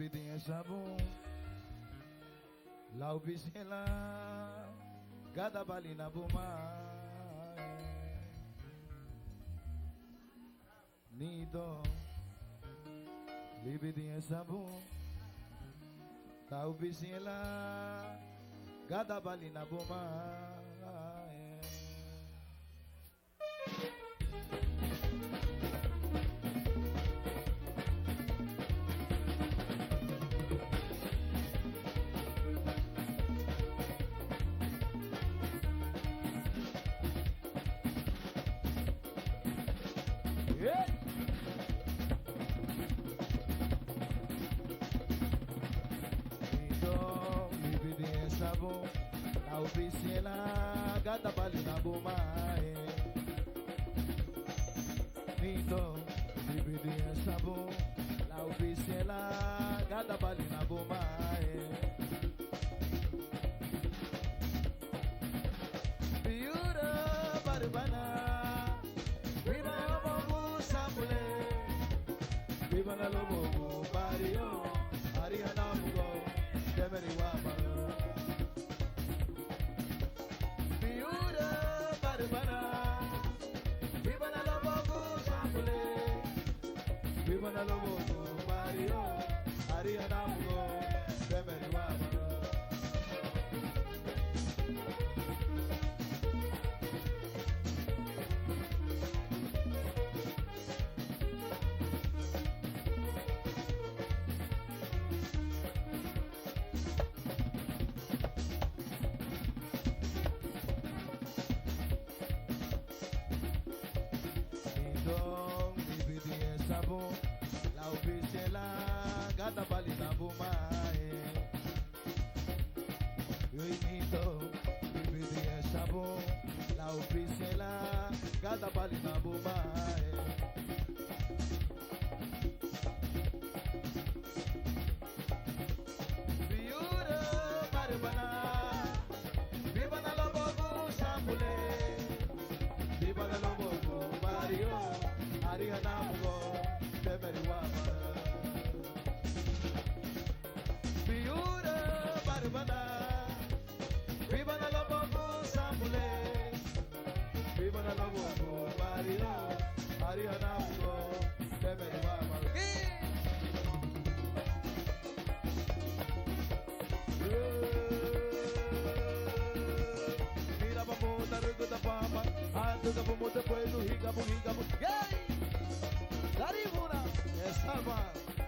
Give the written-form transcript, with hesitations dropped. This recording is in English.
libidinha sabon Lau bisela Gada bali na buma Nido libidinha sabon Lau bisela Gada bali na buma Lau bisela gata bali na bumae Nito libidinha sabon Lau bisela gata bali na bumae Biura barbana Viva lobo sabule Viva lobo bario Ariana mugo Demeri wapa Viva na lobo Mario Ariana mugo Demeri wama Sabon Lau bisela Gata bali na bumae Yoi nito Libidinha sabon Lau bisela Gata bali na bumae Biura barbana Viva na lobo sambule Viva na lobo Mario Ariana mugo Demeri wama Biura barbana Viva na lobo sambule Viva na lobo Mario Ariana mugo Demeri wama Mira vamos dar rugo da pama Ando da pomo depois do rigabu Daribuna, essa mano